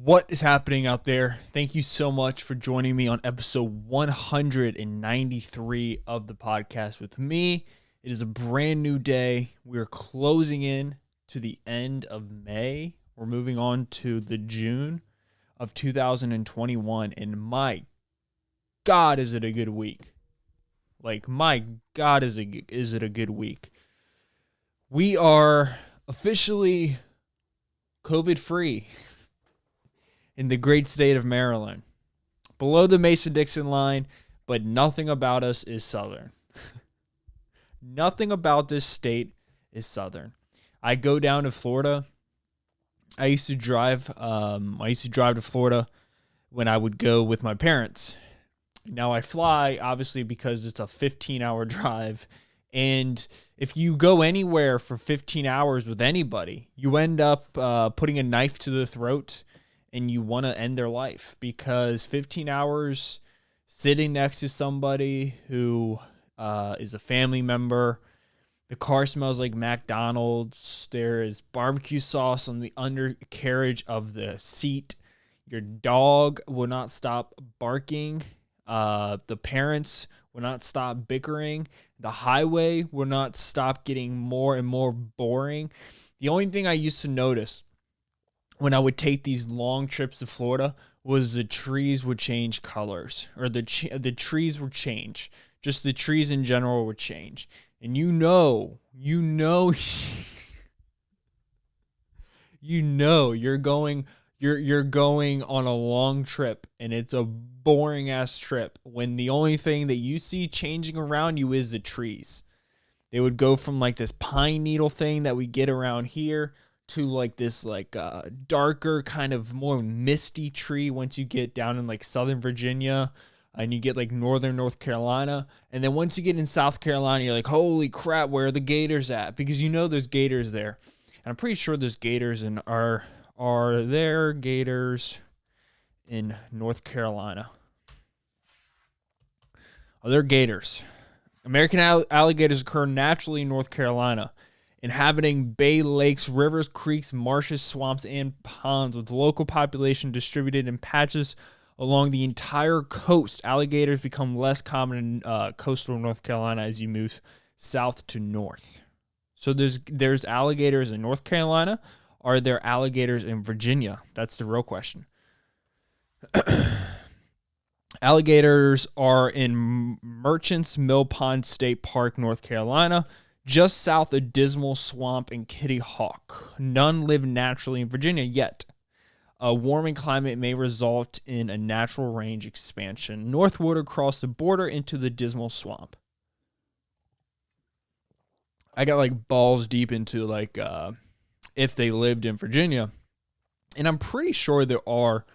What is happening out there? Thank you so much for joining me on episode 193 of the podcast with me. It is a brand new day. We're closing in to the end of May. We're moving on to the June of 2021. And my God, is it a good week? My God, is it a good week? We are officially COVID-free in the great state of Maryland. Below the Mason-Dixon line, but nothing about us is Southern. Nothing about this state is Southern. I go down to Florida. I used to drive to Florida when I would go with my parents. Now I fly, obviously, because it's a 15-hour drive. And if you go anywhere for 15 hours with anybody, you end up putting a knife to the throat and you want to end their life, because 15 hours sitting next to somebody who is a family member, the car smells like McDonald's, there is barbecue sauce on the undercarriage of the seat, your dog will not stop barking, the parents will not stop bickering, the highway will not stop getting more and more boring. The only thing I used to notice when I would take these long trips to Florida was the trees would change colors, or the trees would change. Just the trees in general would change. And you're going on a long trip and it's a boring ass trip when the only thing that you see changing around you is the trees. They would go from like this pine needle thing that we get around here to like this darker kind of more misty tree once you get down in like Southern Virginia and you get like northern North Carolina. And then once you get in South Carolina, you're like, holy crap, where are the gators at? Because you know there's gators there. And I'm pretty sure there's gators are there gators in North Carolina? Are there gators? American alligators occur naturally in North Carolina, inhabiting bay, lakes, rivers, creeks, marshes, swamps, and ponds, with local population distributed in patches along the entire coast. Alligators become less common in coastal North Carolina as you move south to north. So there's alligators in North Carolina. Are there alligators in Virginia? That's the real question. Alligators are in Merchants Mill Pond State Park, North Carolina, just south of Dismal Swamp and Kitty Hawk. None live naturally in Virginia yet. A warming climate may result in a natural range expansion northward across the border into the Dismal Swamp. I got like balls deep into if they lived in Virginia, and I'm pretty sure there are.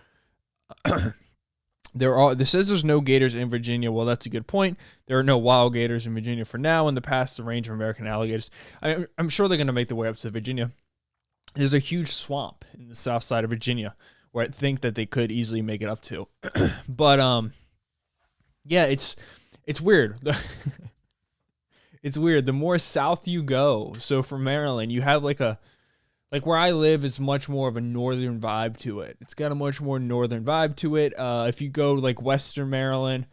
This says there's no gators in Virginia. Well, that's a good point. There are no wild gators in Virginia for now. In the past, the range of American alligators. I'm sure they're going to make their way up to Virginia. There's a huge swamp in the south side of Virginia where I think that they could easily make it up to. But, yeah, it's weird. It's weird. The more south you go, so from Maryland, you have like where I live is much more of a northern vibe to it. It's got a much more northern vibe to it. If you go to like Western Maryland,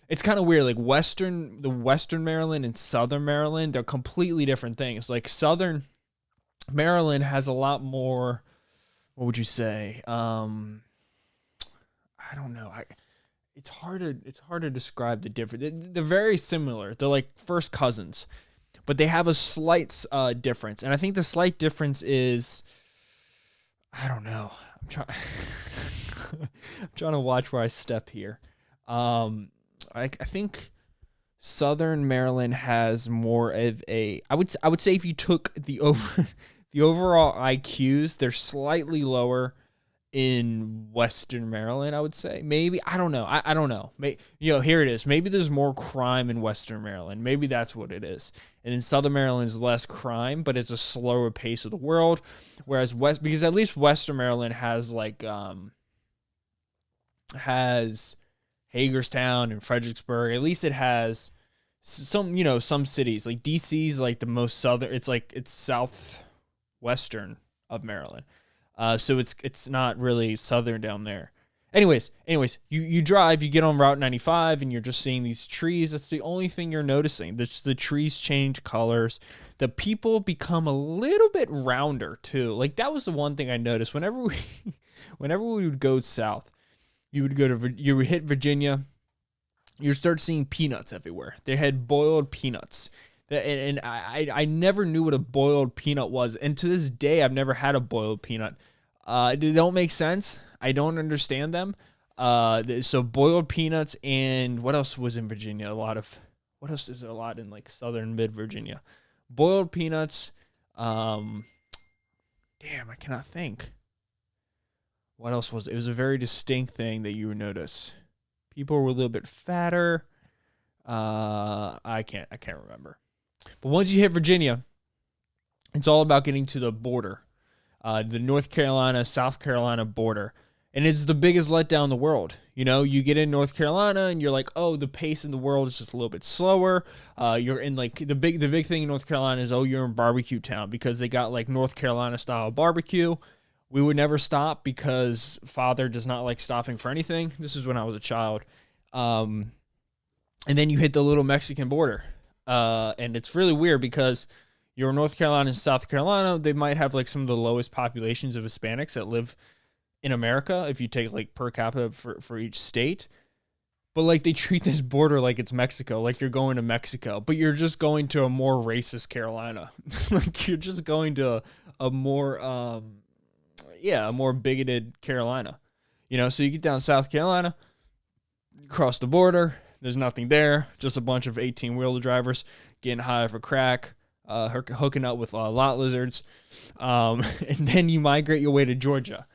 it's kind of weird. Like the Western Maryland and Southern Maryland, they're completely different things. Like Southern Maryland has a lot more, what would you say? I don't know. It's hard to describe the difference. They're very similar. They're like first cousins. But they have a slight difference. And I think the slight difference is, I don't know. I'm trying to watch where I step here. I think Southern Maryland has more of a, I would say if you took the overall IQs, they're slightly lower in Western Maryland, I would say. Maybe. I don't know. I don't know. Here it is. Maybe there's more crime in Western Maryland. Maybe that's what it is. And in Southern Maryland is less crime, but it's a slower pace of the world. Whereas because at least Western Maryland has has Hagerstown and Fredericksburg. At least it has some cities. Like DC's like the most southern. It's southwestern of Maryland. So it's not really southern down there. Anyways, you drive, you get on Route 95, and you're just seeing these trees. That's the only thing you're noticing. The trees change colors. The people become a little bit rounder too. Like that was the one thing I noticed. Whenever we would go south, you would hit Virginia, you start seeing peanuts everywhere. They had boiled peanuts. And I never knew what a boiled peanut was. And to this day, I've never had a boiled peanut. They don't make sense. I don't understand them. So boiled peanuts, and what else was in Virginia? What else is there a lot in like southern mid Virginia? Boiled peanuts. Damn, I cannot think. What else was it? It was a very distinct thing that you would notice. People were a little bit fatter. I can't remember. But once you hit Virginia, it's all about getting to the border, the North Carolina, South Carolina border. And it's the biggest letdown in the world. You know, you get in North Carolina and you're like, oh, the pace in the world is just a little bit slower. You're in like the big thing in North Carolina is, oh, you're in barbecue town because they got like North Carolina style barbecue. We would never stop because father does not like stopping for anything. This is when I was a child. And then you hit the little Mexican border. And it's really weird because you're in North Carolina and South Carolina. They might have like some of the lowest populations of Hispanics that live in America if you take like per capita for each state. But like they treat this border like it's Mexico, like you're going to Mexico, but you're just going to a more racist Carolina. Like you're just going to a more bigoted Carolina. You know, so you get down to South Carolina, you cross the border, there's nothing there, just a bunch of 18-wheeler drivers getting high for crack, hooking up with lot lizards. And then you migrate your way to Georgia.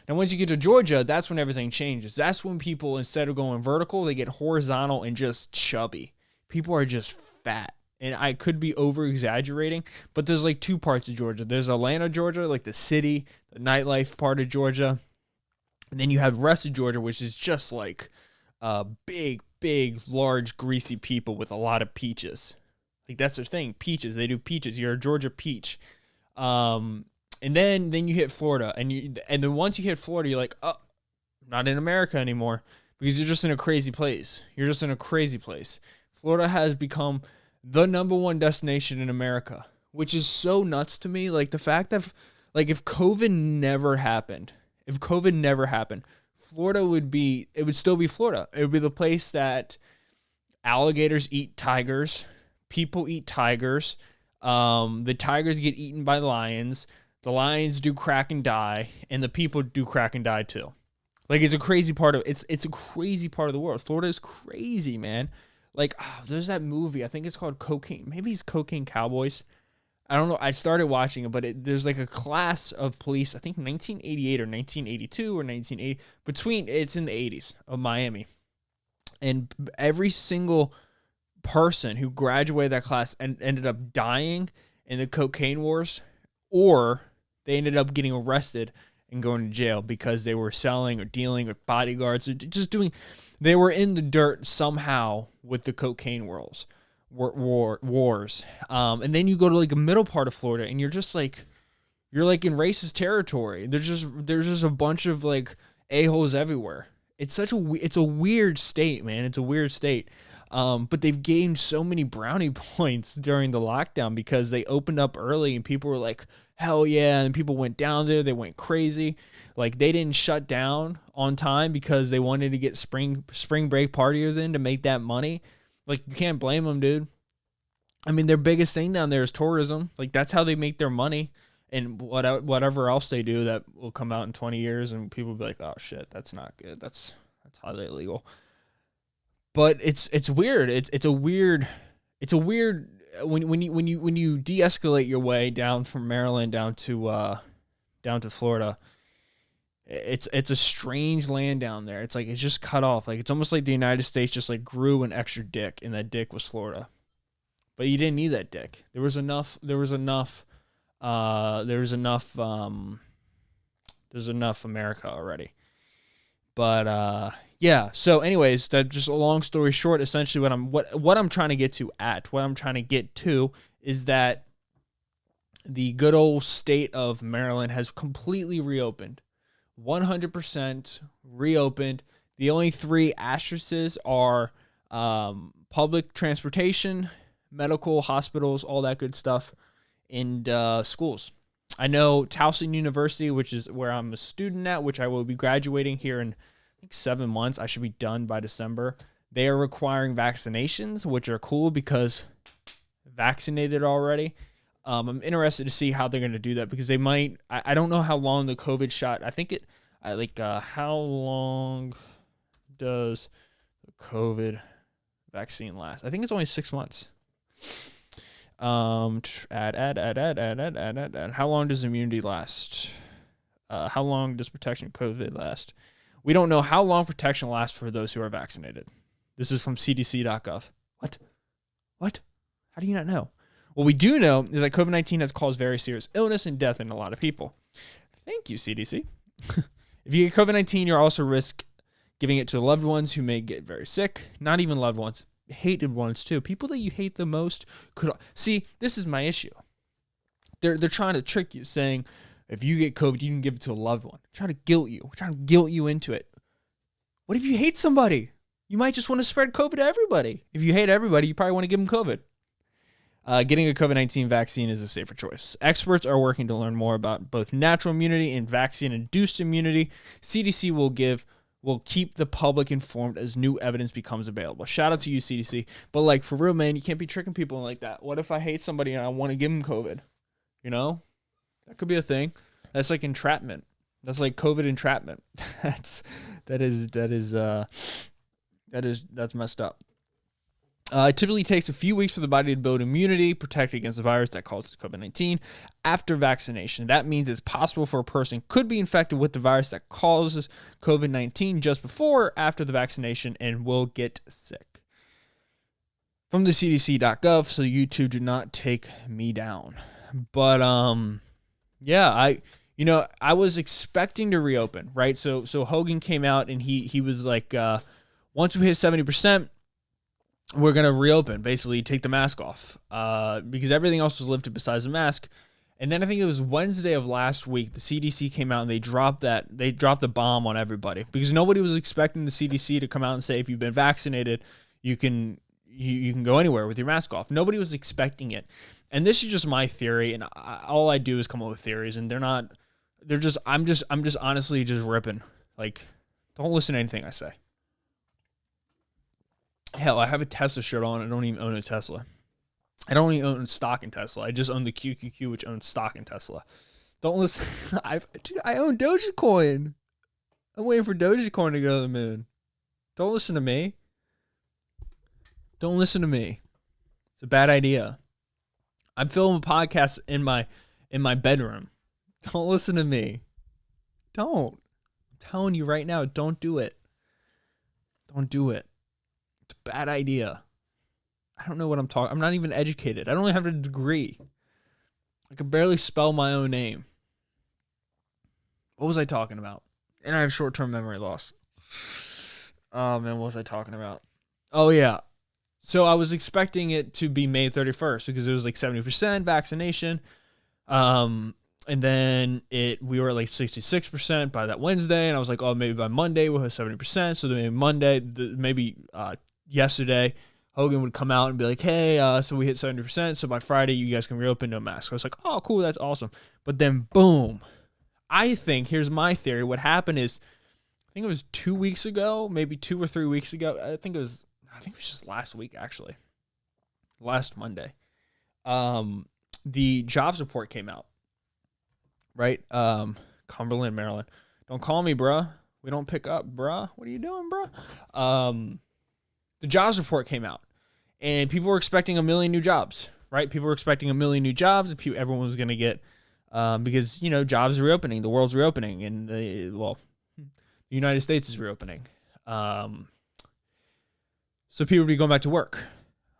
And once you get to Georgia, that's when everything changes. That's when people, instead of going vertical, they get horizontal and just chubby. People are just fat. And I could be over-exaggerating, but there's like two parts of Georgia. There's Atlanta, Georgia, like the city, the nightlife part of Georgia. And then you have the rest of Georgia, which is just like big, large, greasy people with a lot of peaches. Like that's their thing, peaches. They do peaches. You're a Georgia peach. And then you hit Florida, and then once you hit Florida, you're like, oh, not in America anymore, because you're just in a crazy place. Florida has become the number one destination in America, which is so nuts to me. Like the fact that, like, if COVID never happened, Florida would still be Florida. It would be the place that alligators eat tigers, people eat tigers, the tigers get eaten by lions. The lions do crack and die, and the people do crack and die too. Like it's a crazy part of it's a crazy part of the world. Florida is crazy, man. Like there's that movie, I think it's called Cocaine. Maybe it's Cocaine Cowboys. I don't know. I started watching it, but there's like a class of police. I think 1988 or 1982 or 1980. It's in the 80s of Miami, and every single person who graduated that class and ended up dying in the cocaine wars, or they ended up getting arrested and going to jail because they were selling or dealing with bodyguards or they were in the dirt somehow with the cocaine wars. And then you go to like a middle part of Florida and you're like in racist territory. There's just a bunch of like a-holes everywhere. It's a weird state, man. It's a weird state. But they've gained so many brownie points during the lockdown because they opened up early and people were like, hell yeah. And people went down there. They went crazy. Like they didn't shut down on time because they wanted to get spring break partiers in to make that money. Like you can't blame them, dude. I mean, their biggest thing down there is tourism. Like that's how they make their money. And whatever else they do that will come out in 20 years and people will be like, oh shit, that's not good. That's highly illegal. But it's weird. It's a weird when you de-escalate your way down from Maryland down to Florida. It's a strange land down there. It's like it's just cut off. Like it's almost like the United States just like grew an extra dick, and that dick was Florida. But you didn't need that dick. There was enough America already. But yeah, so anyways, that just a long story short, essentially what I'm trying to get to is that the good old state of Maryland has completely reopened. 100% reopened. The only three asterisks are public transportation, medical, hospitals, all that good stuff, and schools. I know Towson University, which is where I'm a student at, which I will be graduating here in, I think, 7 months. I should be done by December. They are requiring vaccinations, which are cool because vaccinated already. I'm interested to see how they're going to do that because they might. I don't know how long the COVID shot. I think how long does the COVID vaccine last? I think it's only 6 months. Add. How long does immunity last? How long does protection COVID last? We don't know how long protection lasts for those who are vaccinated. This is from CDC.gov. What? How do you not know? What we do know is that COVID-19 has caused very serious illness and death in a lot of people. Thank you, CDC. If you get COVID-19, you're also risk giving it to loved ones who may get very sick. Not even loved ones. Hated ones too. People that you hate the most could see. This is my issue. They're trying to trick you, saying if you get COVID, you can give it to a loved one. They're trying to guilt you. They're trying to guilt you into it. What if you hate somebody? You might just want to spread COVID to everybody. If you hate everybody, you probably want to give them COVID. Getting a COVID-19 vaccine is a safer choice. Experts are working to learn more about both natural immunity and vaccine-induced immunity. CDC will keep the public informed as new evidence becomes available. Shout out to you, CDC. But like, for real, man, you can't be tricking people like that. What if I hate somebody and I want to give them COVID? You know? That could be a thing. That's like entrapment. That's like COVID entrapment. That's messed up. It typically takes a few weeks for the body to build immunity, protect against the virus that causes COVID-19 after vaccination. That means it's possible for a person could be infected with the virus that causes COVID-19 just before or after the vaccination and will get sick. From the CDC.gov, so YouTube do not take me down. But yeah, I was expecting to reopen, right? So Hogan came out and he was like, once we hit 70%, we're going to reopen, basically take the mask off, because everything else was lifted besides the mask. And then I think it was Wednesday of last week, the CDC came out and they dropped the bomb on everybody because nobody was expecting the CDC to come out and say, if you've been vaccinated, you can go anywhere with your mask off. Nobody was expecting it. And this is just my theory. And all I do is come up with theories, and I'm just honestly just ripping. Like, don't listen to anything I say. Hell, I have a Tesla shirt on. I don't even own a Tesla. I don't even own stock in Tesla. I just own the QQQ, which owns stock in Tesla. Don't listen. I own Dogecoin. I'm waiting for Dogecoin to go to the moon. Don't listen to me. Don't listen to me. It's a bad idea. I'm filming a podcast in my bedroom. Don't listen to me. Don't. I'm telling you right now, don't do it. Don't do it. It's a bad idea. I don't know what I'm talking. I'm not even educated. I don't even have a degree. I can barely spell my own name. What was I talking about? And I have short-term memory loss. Oh, man, what was I talking about? Oh, yeah. So I was expecting it to be May 31st because it was like 70% vaccination. And then we were at like 66% by that Wednesday. And I was like, oh, maybe by Monday we'll have 70%. So then maybe yesterday, Hogan would come out and be like, hey, so we hit 70%. So by Friday, you guys can reopen, no mask. I was like, oh, cool. That's awesome. But then boom, I think here's my theory. What happened is, I think it was 2 weeks ago, maybe 2 or 3 weeks ago. I think it was just last week, actually. Last Monday. The jobs report came out, right? Cumberland, Maryland. Don't call me, bruh. We don't pick up, bruh. What are you doing, bruh? The jobs report came out, and people were expecting 1 million new jobs, right? People were expecting 1 million new jobs. Everyone was going to get, because, jobs are reopening. The world's reopening, and the United States is reopening. So people would be going back to work.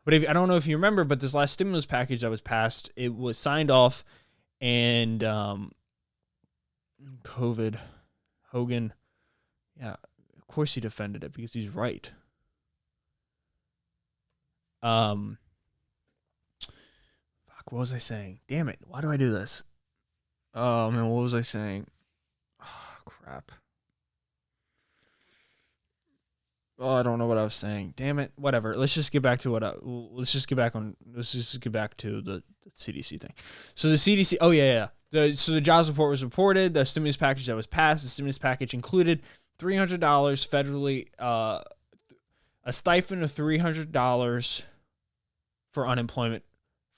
But I don't know if you remember, but this last stimulus package that was passed, it was signed off, and COVID, Hogan, yeah, of course he defended it because he's right. What was I saying? Damn it. Why do I do this? Oh, man, what was I saying? Oh, crap. Oh, I don't know what I was saying. Damn it. Whatever. Let's just get back to let's just get back to the CDC thing. So the CDC, oh yeah. So the jobs report was reported, the stimulus package that was passed, the stimulus package included $300 federally, a stipend of $300 for unemployment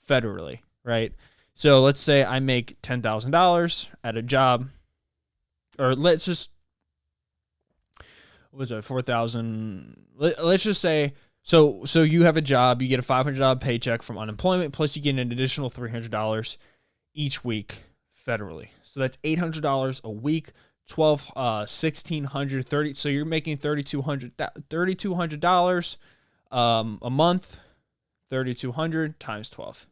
federally, right? So let's say I make $10,000 at a job, or let's just, what was it, 4,000? Let's just say, so you have a job, you get a $500 paycheck from unemployment, plus you get an additional $300 each week federally. So that's $800 a week, $1,600, 30. So you're making $3,200 a month, 3,200 times 12.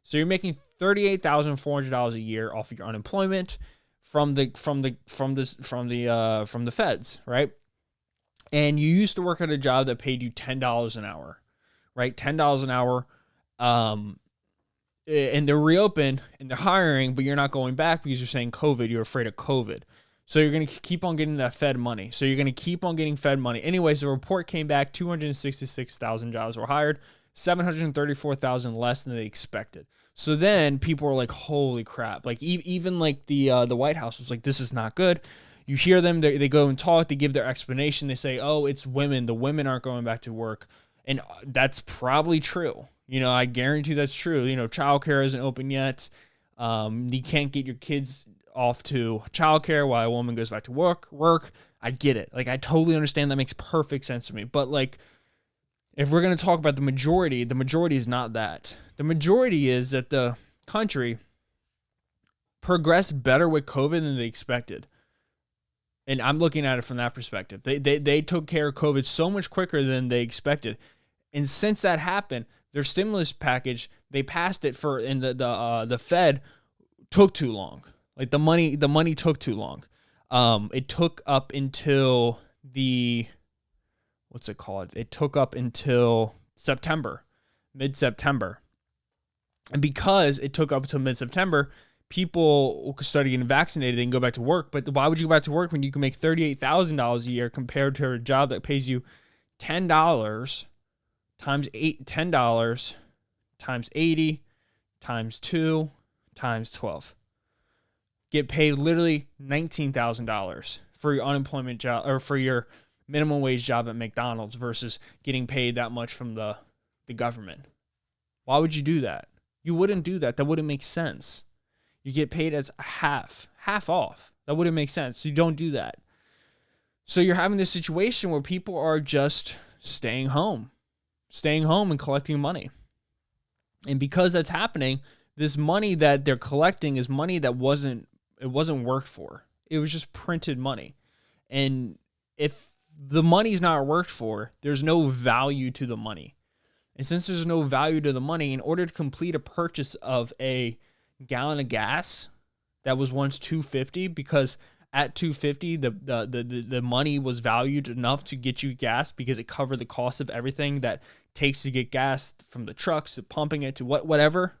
So you're making $38,400 a year off of your unemployment from the feds, right? And you used to work at a job that paid you $10 an hour, right? $10 an hour. And they're reopened and they're hiring, but you're not going back because you're saying COVID. You're afraid of COVID. So you're going to keep on getting that Fed money. So you're going to keep on getting Fed money. Anyways, the report came back, 266,000 jobs were hired, 734,000 less than they expected. So then people were like, holy crap. Like even like the White House was like, this is not good. You hear them, they go and talk, they give their explanation. They say, oh, it's women. The women aren't going back to work. And that's probably true. You know, I guarantee that's true. You know, childcare isn't open yet. You can't get your kids off to childcare while a woman goes back to work. I get it. Like, I totally understand. That makes perfect sense to me. But like, if we're going to talk about the majority is not that. The majority is that the country progressed better with COVID than they expected. And I'm looking at it from that perspective. They took care of COVID so much quicker than they expected. And since that happened, their stimulus package, they passed it and the Fed took too long. Like the money took too long. It took up until what's it called? It took up until September, mid-September. And because it took up until mid-September, people started getting vaccinated. They can go back to work. But why would you go back to work when you can make $38,000 a year compared to a job that pays you $10 times $10 times 80 times 2 times 12? Get paid literally $19,000 for your unemployment job or for your minimum wage job at McDonald's versus getting paid that much from the government. Why would you do that? You wouldn't do that. That wouldn't make sense. You get paid as half off. That wouldn't make sense. You don't do that. So you're having this situation where people are just staying home and collecting money. And because that's happening, this money that they're collecting is money that wasn't worked for. It was just printed money. And if the money's not worked for, there's no value to the money. And since there's no value to the money, in order to complete a purchase of a gallon of gas that was once $2.50, because at $2.50 the money was valued enough to get you gas because it covered the cost of everything that takes to get gas, from the trucks to pumping it to whatever.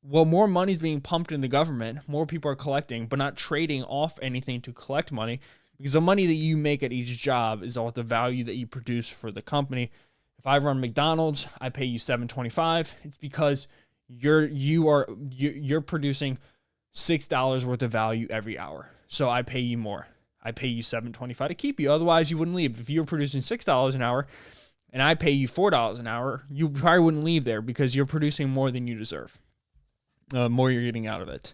Well, more money's being pumped in the government, more people are collecting, but not trading off anything to collect money, because the money that you make at each job is all the value that you produce for the company. If I run McDonald's, I pay you $7.25. It's because you're producing $6 worth of value every hour. So I pay you more. I pay you $7.25 to keep you. Otherwise, you wouldn't leave. If you were producing $6 an hour and I pay you $4 an hour, you probably wouldn't leave there because you're producing more than you deserve. More you're getting out of it.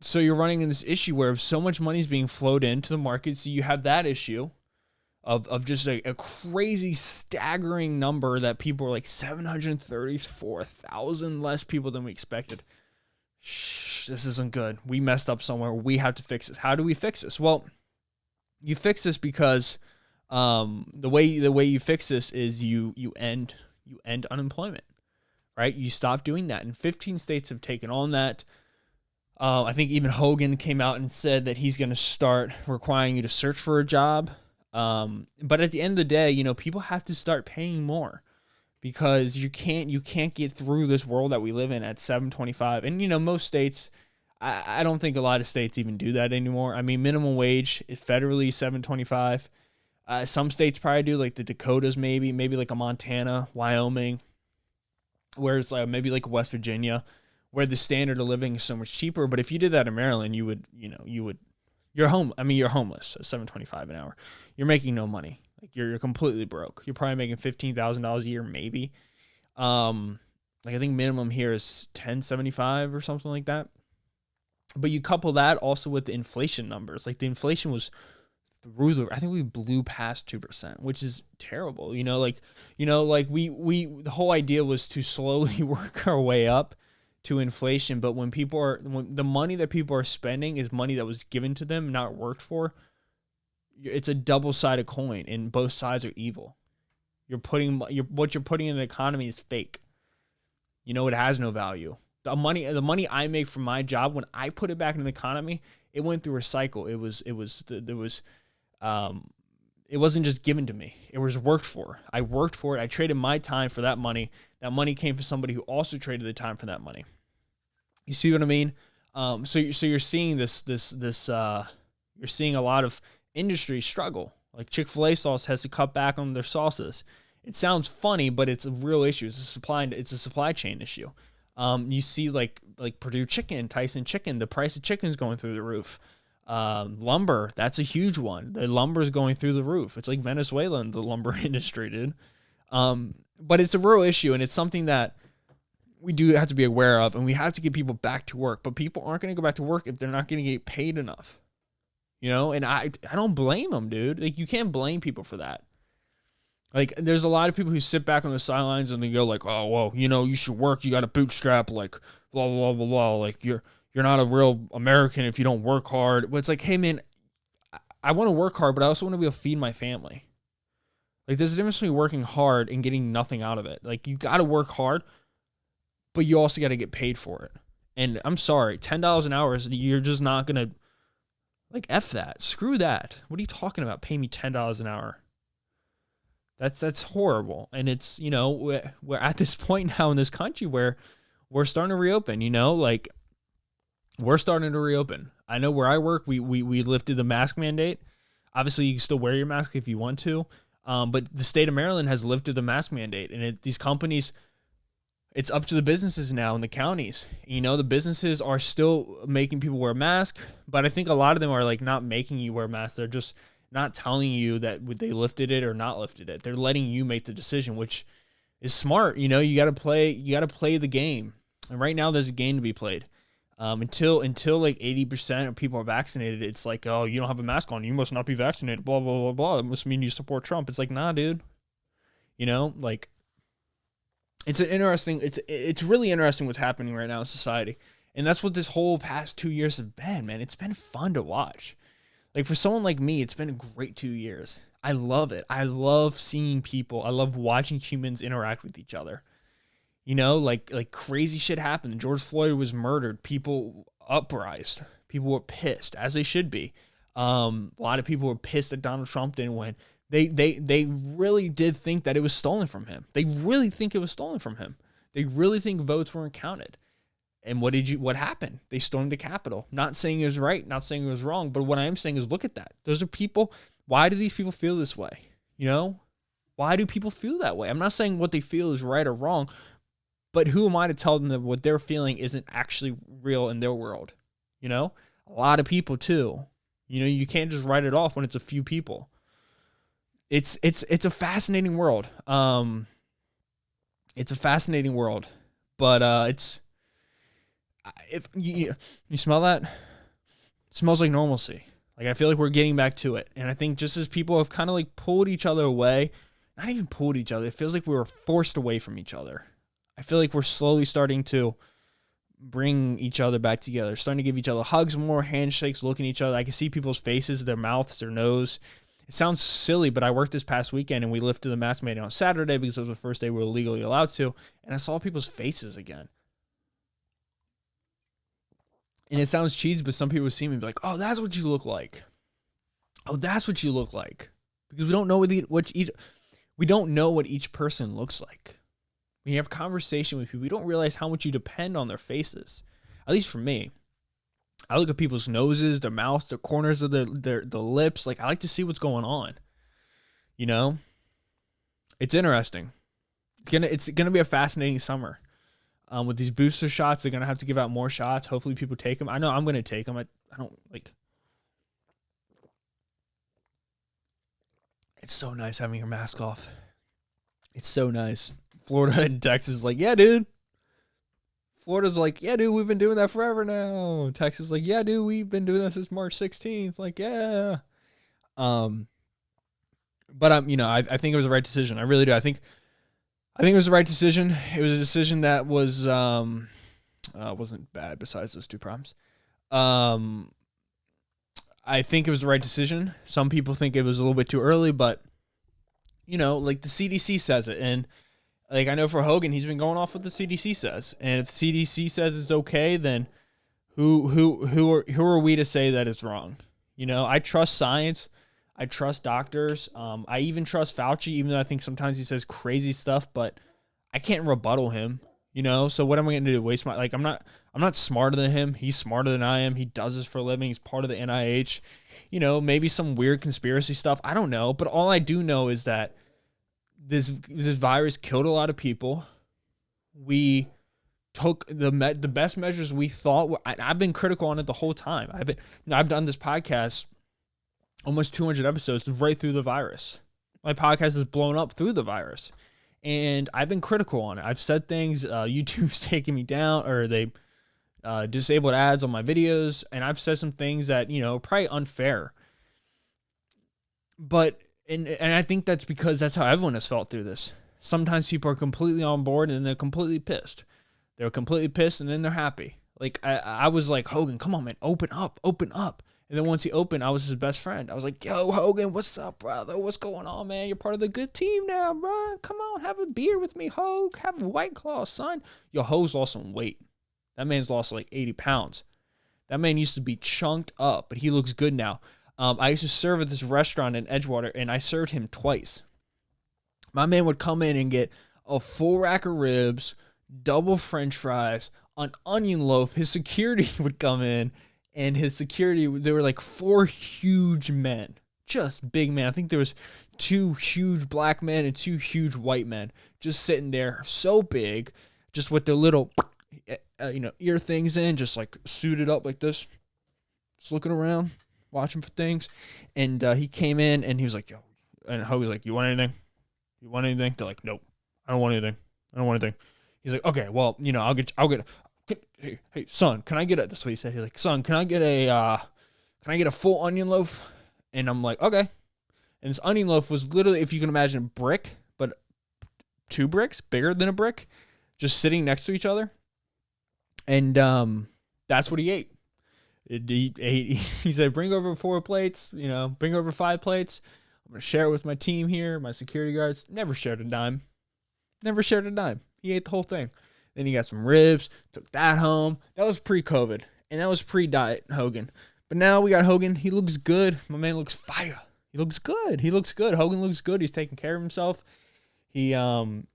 So you're running in this issue where so much money is being flowed into the market. So you have that issue of just a crazy, staggering number that people are like 734,000 less people than we expected. This isn't good. We messed up somewhere. We have to fix this. How do we fix this? Well, you fix this because the way you fix this is you end unemployment, right? You stop doing that. And 15 states have taken on that. I think even Hogan came out and said that he's going to start requiring you to search for a job. But at the end of the day, people have to start paying more. because you can't get through this world that we live in at 7.25. And most states, I don't think a lot of states even do that anymore. I mean, minimum wage is federally 7.25. Some states probably do, like the Dakotas, maybe like a Montana, Wyoming, where it's like maybe like West Virginia, where the standard of living is so much cheaper. But if you did that in Maryland, you're homeless at 7.25 an hour. You're making no money. Like you're completely broke. You're probably making $15,000 a year, maybe. Like I think minimum here is 10.75 or something like that. But you couple that also with the inflation numbers. Like the inflation was through the, I think we blew past 2%, which is terrible. Like the whole idea was to slowly work our way up to inflation. But when the money that people are spending is money that was given to them, not worked for, it's a double-sided coin, and both sides are evil. What you're putting in the economy is fake. It has no value. The money I make from my job, when I put it back in the economy, it went through a cycle. It wasn't just given to me. It was worked for. I worked for it. I traded my time for that money. That money came from somebody who also traded the time for that money. You see what I mean? So you're seeing this you're seeing a lot of industry struggle. Like Chick-fil-A sauce has to cut back on their sauces. It sounds funny, but it's a real issue. It's a supply chain issue. You see like Purdue Chicken, Tyson Chicken, the price of chicken is going through the roof. Lumber, that's a huge one. The lumber is going through the roof. It's like Venezuela in the lumber industry, dude. But it's a real issue, and it's something that we do have to be aware of, and we have to get people back to work. But people aren't going to go back to work if they're not going to get paid enough. And I don't blame them, dude. Like, you can't blame people for that. Like, there's a lot of people who sit back on the sidelines and they go like, oh, well, you should work. You got to bootstrap, like, blah, blah, blah, blah. Like, you're not a real American if you don't work hard. But it's like, hey, man, I want to work hard, but I also want to be able to feed my family. Like, there's a difference between working hard and getting nothing out of it. Like, you got to work hard, but you also got to get paid for it. And I'm sorry, $10 an hour, you're just not going to, like, F that. Screw that. What are you talking about? Pay me $10 an hour. That's horrible. And it's, we're at this point now in this country where we're starting to reopen, like, we're starting to reopen. I know where I work, we lifted the mask mandate. Obviously, you can still wear your mask if you want to. But the state of Maryland has lifted the mask mandate. And these companies, it's up to the businesses now in the counties. The businesses are still making people wear a mask, but I think a lot of them are like not making you wear a mask. They're just not telling you that they lifted it or not lifted it. They're letting you make the decision, which is smart. You got to play the game. And right now there's a game to be played. Until like 80% of people are vaccinated, it's like, oh, you don't have a mask on, you must not be vaccinated, blah, blah, blah, blah. It must mean you support Trump. It's like, nah, dude. Like, it's really interesting what's happening right now in society. And that's what this whole past 2 years have been, man. It's been fun to watch. Like, for someone like me, it's been a great 2 years. I love it. I love seeing people. I love watching humans interact with each other. Like crazy shit happened. George Floyd was murdered. People uprised. People were pissed, as they should be. A lot of people were pissed that Donald Trump didn't win. They really did think that it was stolen from him. They really think it was stolen from him. They really think votes weren't counted. And what happened? They stormed the Capitol. Not saying it was right, not saying it was wrong, but what I am saying is, look at that. Those are people. Why do these people feel this way? Why do people feel that way? I'm not saying what they feel is right or wrong, but who am I to tell them that what they're feeling isn't actually real in their world? A lot of people too. You can't just write it off when it's a few people. It's a fascinating world. It's a fascinating world, but if you smell that, it smells like normalcy. Like, I feel like we're getting back to it. And I think just as people have kind of like pulled each other away, not even pulled each other, it feels like we were forced away from each other. I feel like we're slowly starting to bring each other back together, starting to give each other hugs more, handshakes, looking at each other. I can see people's faces, their mouths, their nose. It sounds silly, but I worked this past weekend and we lifted the mask mandate on Saturday because it was the first day we were legally allowed to. And I saw people's faces again. And it sounds cheesy, but some people see me and be like, oh, that's what you look like. Oh, that's what you look like. Because we don't know what each person looks like. when you have conversation with people, you don't realize how much you depend on their faces. At least for me. I look at people's noses, their mouths, their corners of their lips. Like, I like to see what's going on. You know? It's interesting. It's gonna be a fascinating summer. With these booster shots, they're gonna have to give out more shots. Hopefully people take them. I know I'm gonna take them. I don't like. It's so nice having your mask off. It's so nice. Florida and Texas is like, yeah, dude. Florida's like, yeah, dude, we've been doing that forever now. Texas is like, yeah, dude, we've been doing that since March 16th. Like, yeah. But I think it was the right decision. I really do. I think it was the right decision. It was a decision that was wasn't bad besides those two problems. I think it was the right decision. Some people think it was a little bit too early, but like the CDC says it, and like I know for Hogan, he's been going off what the CDC says, and if the CDC says it's okay, then who are we to say that it's wrong? I trust science. I trust doctors. I even trust Fauci, even though I think sometimes he says crazy stuff, but I can't rebuttal him, So what am I going to do? Waste my, I'm not smarter than him. He's smarter than I am. He does this for a living. He's part of the NIH, maybe some weird conspiracy stuff. I don't know. But all I do know is that this virus killed a lot of people. We took the best measures we thought. I've been critical on it the whole time. I've done this podcast almost 200 episodes right through the virus. My podcast has blown up through the virus. And I've been critical on it. I've said things, YouTube's taking me down, or they disabled ads on my videos. And I've said some things that, probably unfair. But, and I think that's because that's how everyone has felt through this. Sometimes people are completely on board and they're completely pissed. They're completely pissed and then they're happy. Like, I was like, Hogan, come on, man, open up. And then once he opened, I was his best friend. I was like, yo, Hogan, what's up, brother? What's going on, man? You're part of the good team now, bro. Come on, have a beer with me, Hogue. Have a White Claw, son. Yo, Hogue's lost some weight. That man's lost like 80 pounds. That man used to be chunked up, but he looks good now. I used to serve at this restaurant in Edgewater, and I served him twice. My man would come in and get a full rack of ribs, double French fries, an onion loaf. His security would come in. And his security, there were like 4 huge men, just big men. I think there was 2 huge black men and 2 huge white men just sitting there, so big, just with their little, ear things in, just like suited up like this, just looking around, watching for things. And he came in and he was like, yo, and Hogue was like, you want anything? You want anything? They're like, nope, I don't want anything. He's like, okay, well, I'll get. Hey, son, can I get a, that's what he said. He's like, son, can I get a full onion loaf? And I'm like, okay. And this onion loaf was literally, if you can imagine, a brick, but 2 bricks, bigger than a brick, just sitting next to each other. And that's what he ate. He said, bring over 4 plates, bring over 5 plates. I'm going to share it with my team here, my security guards. Never shared a dime. He ate the whole thing. Then he got some ribs, took that home. That was pre-COVID, and that was pre-diet Hogan. But now we got Hogan. He looks good. My man looks fire. He looks good. Hogan looks good. He's taking care of himself. I'm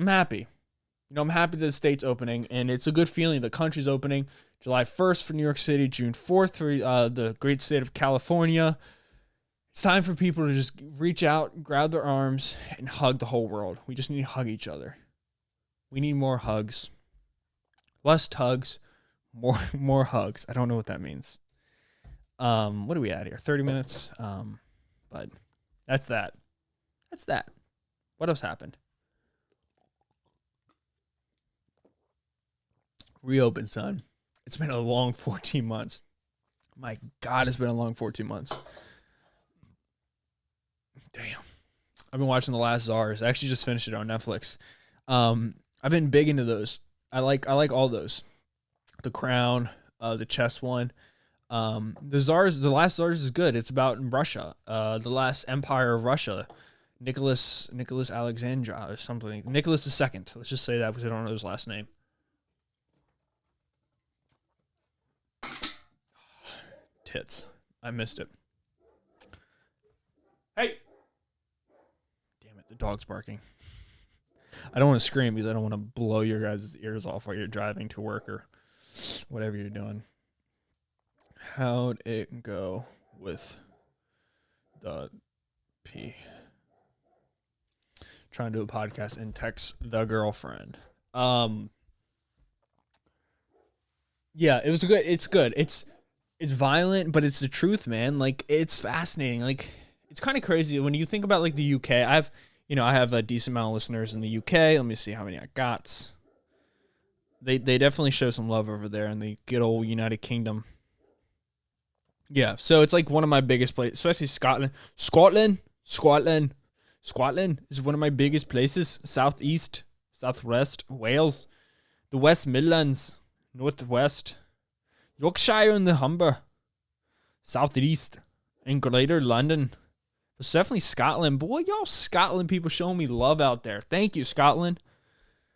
happy. I'm happy that the state's opening, and it's a good feeling. The country's opening. July 1st for New York City, June 4th for the great state of California. It's time for people to just reach out, grab their arms, and hug the whole world. We just need to hug each other. We need more hugs. Less tugs, more hugs. I don't know what that means. What are we at here? 30 minutes. But that's that. What else happened? Reopen, son. It's been a long 14 months. My God, it's been a long 14 months. Damn. I've been watching The Last Czars. I actually just finished it on Netflix. I've been big into those. I like all those. The Crown, the chess one. The Last Czars is good. It's about Russia, the last empire of Russia. Nicholas Alexandra or something. Nicholas II. Let's just say that because I don't know his last name. Tits. I missed it. Hey! Damn it, the dog's barking. I don't want to scream because I don't want to blow your guys' ears off while you're driving to work or whatever you're doing. How'd it go with the P? Trying to do a podcast and text the girlfriend. Yeah, it was good. It's good. It's violent, but it's the truth, man. Like, it's fascinating. Like, it's kind of crazy when you think about like the UK. I have a decent amount of listeners in the UK. Let me see how many I got. They definitely show some love over there in the good old United Kingdom. Yeah, so it's like one of my biggest places, especially Scotland. Scotland is one of my biggest places. Southeast, Southwest, Wales, the West Midlands, Northwest, Yorkshire and the Humber, Southeast, and Greater London. It's definitely Scotland. Boy, y'all Scotland people showing me love out there. Thank you, Scotland.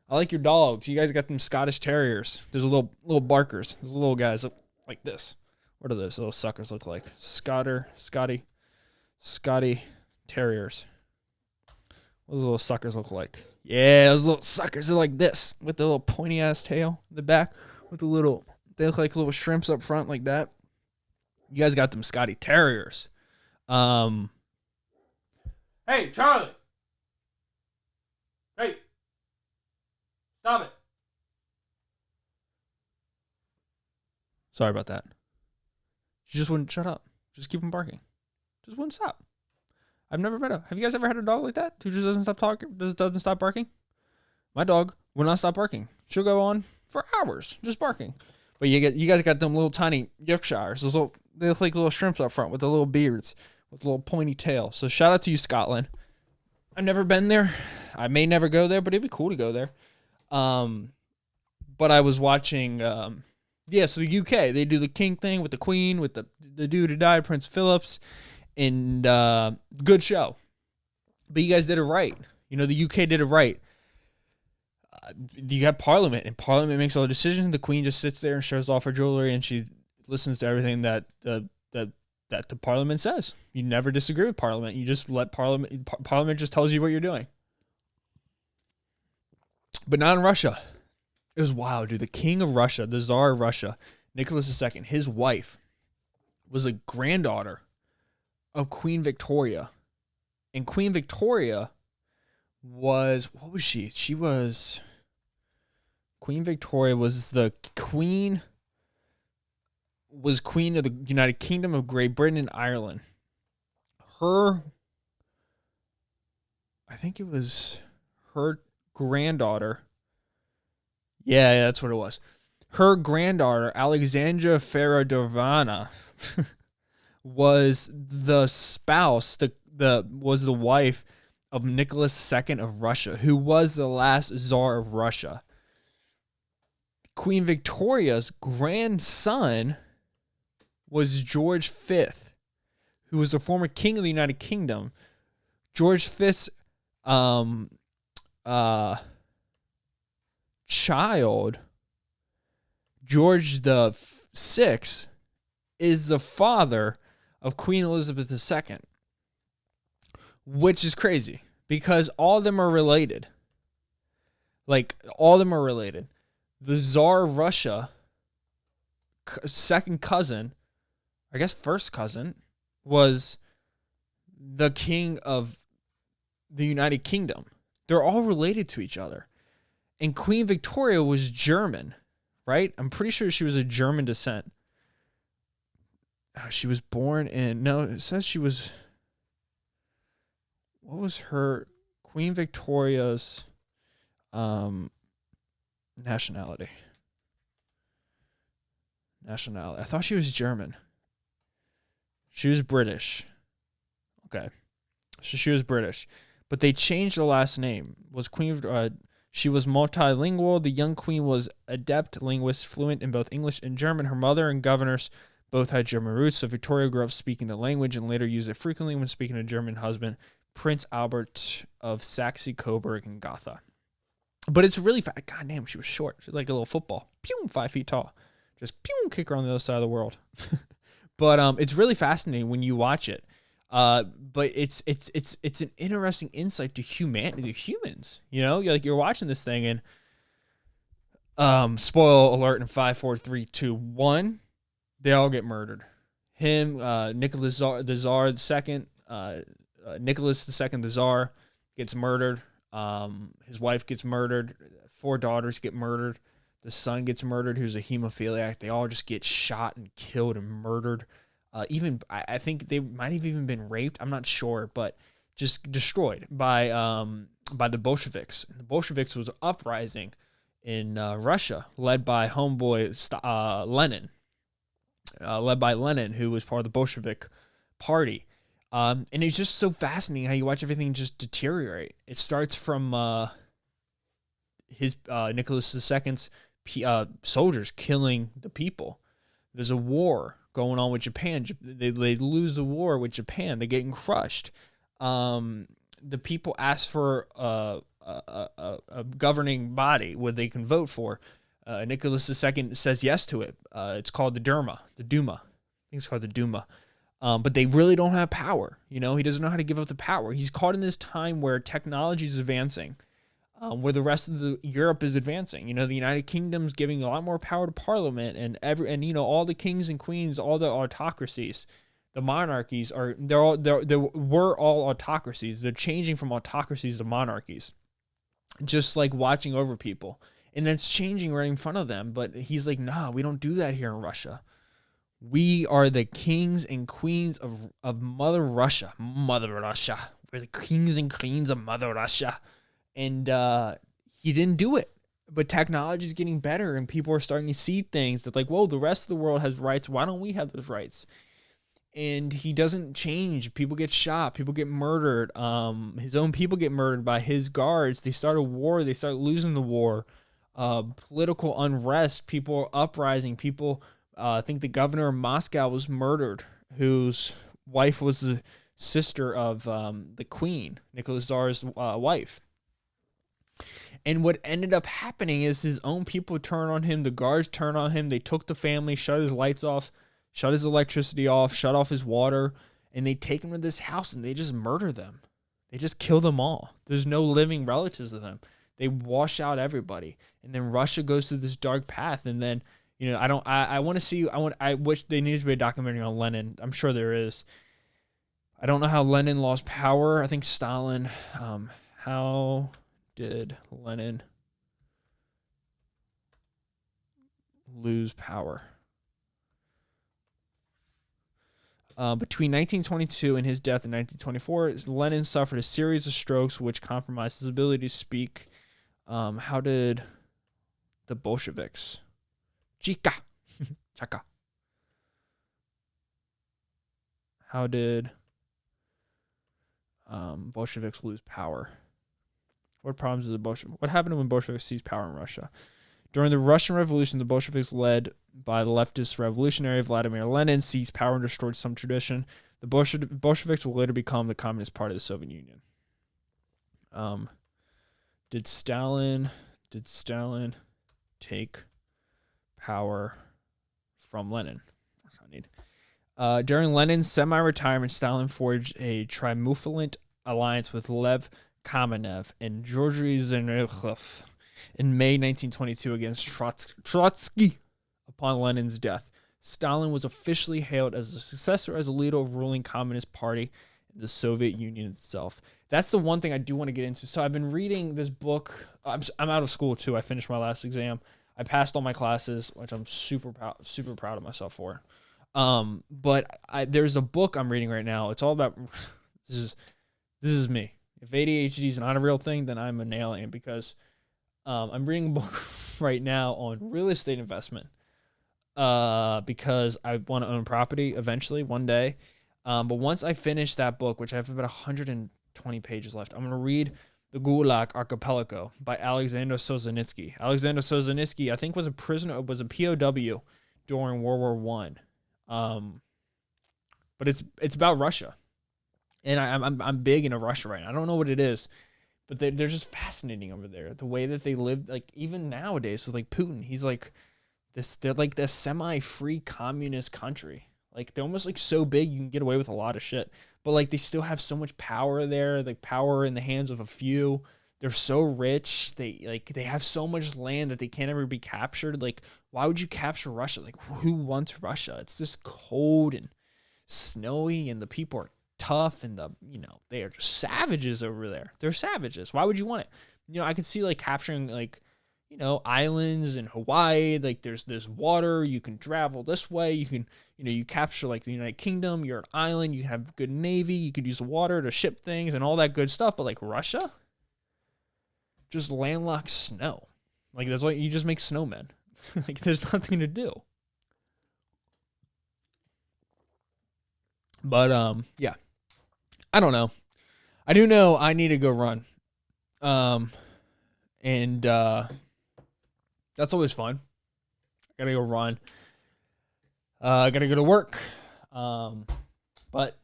I like your dogs. You guys got them Scottish Terriers. There's a little barkers. There's little guys like this. What do those little suckers look like? Scotty Terriers. What do those little suckers look like? Yeah, those little suckers are like this with the little pointy ass tail in the back with the little, they look like little shrimps up front like that. You guys got them Scotty Terriers. Hey, Charlie. Hey. Stop it. Sorry about that. She just wouldn't shut up. Just keep on barking. Just wouldn't stop. I've never met her. Have you guys ever had a dog like that who just doesn't stop talking? Doesn't stop barking? My dog will not stop barking. She'll go on for hours just barking. But you guys got them little tiny Yorkshires. They look like little shrimps up front with the little beards, with a little pointy tail. So shout out to you, Scotland. I've never been there. I may never go there, but it'd be cool to go there. But I was watching. So the UK, they do the king thing with the queen, with the dude who died, Prince Phillips, and good show. But you guys did it right. You know, the UK did it right. You got Parliament, and Parliament makes all the decisions. The queen just sits there and shows off her jewelry, and she listens to everything that the Parliament says. You never disagree with Parliament. You just let Parliament just tells you what you're doing. But not in Russia. It was wild, dude. The king of Russia, the Tsar of Russia, Nicholas II, his wife was a granddaughter of Queen Victoria. And Queen Victoria was, what was she? Queen Victoria was queen of the United Kingdom of Great Britain and Ireland. I think it was her granddaughter. Yeah, that's what it was. Her granddaughter, Alexandra Ferodorivna, was the spouse, was the wife of Nicholas II of Russia, who was the last Tsar of Russia. Queen Victoria's grandson was George V, who was the former king of the United Kingdom. George V's child, George the Sixth, is the father of Queen Elizabeth II, which is crazy because all of them are related. Like, all of them are related. The Tsar of Russia, second cousin, I guess first cousin, was the king of the United Kingdom. They're all related to each other. And Queen Victoria was German, right? I'm pretty sure she was a German descent. She was born in, no, it says she was, what was her, Queen Victoria's nationality? I thought she was German. She was British. Okay. So she was British. But they changed the last name. She was multilingual. The young queen was adept linguist, fluent in both English and German. Her mother and governors both had German roots, so Victoria grew up speaking the language and later used it frequently when speaking to a German husband, Prince Albert of Saxe-Coburg and Gotha. But it's really fast. God damn, she was short. She's like a little football. Pew, 5 feet tall. Just pew, kick her on the other side of the world. But it's really fascinating when you watch it. But it's an interesting insight to humanity, to humans. You know, you're watching this thing, and spoil alert in 5, 4, 3, 2, 1, they all get murdered. Him, Nicholas the Tsar II, Nicholas II the Tsar gets murdered. His wife gets murdered. 4 daughters get murdered. The son gets murdered, who's a hemophiliac. They all just get shot and killed and murdered. I think they might have even been raped. I'm not sure, but just destroyed by the Bolsheviks. The Bolsheviks was an uprising in Russia, led by homeboy Lenin. Led by Lenin, who was part of the Bolshevik party. And it's just so fascinating how you watch everything just deteriorate. It starts from his Nicholas II's soldiers killing the people. There's a war going on with Japan. They lose the war with Japan. They're getting crushed. The people ask for a governing body where they can vote for. Nicholas II says yes to it. It's called the Duma. I think it's called the Duma. But they really don't have power. You know, he doesn't know how to give up the power. He's caught in this time where technology is advancing, where the rest of Europe is advancing. You know, the United Kingdom's giving a lot more power to Parliament, and you know, all the kings and queens, all the autocracies, the monarchies they were all autocracies. They're changing from autocracies to monarchies, just like watching over people. And that's changing right in front of them. But he's like, nah, we don't do that here in Russia. We are the kings and queens of Mother Russia. Mother Russia. We're the kings and queens of Mother Russia. And he didn't do it. But technology is getting better, and people are starting to see things that, like, whoa, the rest of the world has rights. Why don't we have those rights? And he doesn't change. People get shot. People get murdered. His own people get murdered by his guards. They start a war. They start losing the war. Political unrest. People are uprising. People, I think the governor of Moscow was murdered, whose wife was the sister of the queen, Nicholas Tsar's wife. And what ended up happening is his own people turn on him. The guards turn on him. They took the family, shut his lights off, shut his electricity off, shut off his water, and they take him to this house and they just murder them. They just kill them all. There's no living relatives of them. They wash out everybody. And then Russia goes through this dark path. And then, you know, I wish there needs to be a documentary on Lenin. I'm sure there is. I don't know how Lenin lost power. I think Stalin, how did Lenin lose power? Between 1922 and his death in 1924, Lenin suffered a series of strokes which compromised his ability to speak. How did the Bolsheviks? Chika. How did Bolsheviks lose power? What problems did the Bolsheviks? What happened when Bolsheviks seized power in Russia? During the Russian Revolution, the Bolsheviks, led by the leftist revolutionary Vladimir Lenin, seized power and destroyed some tradition. The Bolsheviks will later become the Communist Party of the Soviet Union. Did Stalin take power from Lenin? That's what I need. During Lenin's semi-retirement, Stalin forged a triumphant alliance with Lev Kamenev and Georgy Zhivkov in May 1922 against Trotsky. Upon Lenin's death, Stalin was officially hailed as the successor as a leader of the ruling Communist Party in the Soviet Union itself. That's the one thing I do want to get into. So I've been reading this book. I'm out of school too. I finished my last exam. I passed all my classes, which I'm super proud of myself for. But there's a book I'm reading right now. It's all about this is me. If ADHD is not a real thing, then I'm an alien, because I'm reading a book right now on real estate investment. Because I want to own property eventually one day. But once I finish that book, which I have about 120 pages left, I'm going to read The Gulag Archipelago by Alexander Solzhenitsyn. Alexander Solzhenitsyn, I think, was a POW during World War I. But it's about Russia. And I'm big into Russia right now. I don't know what it is, but they're just fascinating over there. The way that they live, like, even nowadays with, like, Putin, he's like, they're like this semi-free communist country. Like, they're almost like so big you can get away with a lot of shit. but like they still have so much power there, like power in the hands of a few. They're so rich. They have so much land that they can't ever be captured. Like, why would you capture Russia? Like, who wants Russia? It's just cold and snowy, and the people are tough, and they are just savages over there. They're savages. Why would you want it? I could see like capturing like, islands in Hawaii. Like there's water. You can travel this way. You can, you capture like the United Kingdom. You're an island. You have good navy. You could use the water to ship things and all that good stuff. But like Russia, just landlocked snow. Like that's what you just make snowmen. Like there's nothing to do. But yeah, I don't know. I do know I need to go run. And that's always fun. I gotta go run. I gotta go to work. But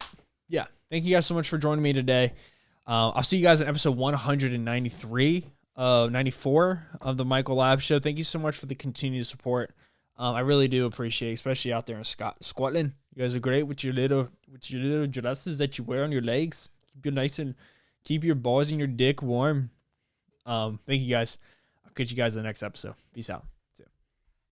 yeah, thank you guys so much for joining me today. I'll see you guys in episode 193 of 94 of the Michael Lab Show. Thank you so much for the continued support. I really do appreciate it, especially out there in Scotland. You guys are great with your little dresses that you wear on your legs. Keep your balls and your dick warm. Thank you guys. I'll catch you guys in the next episode. Peace out.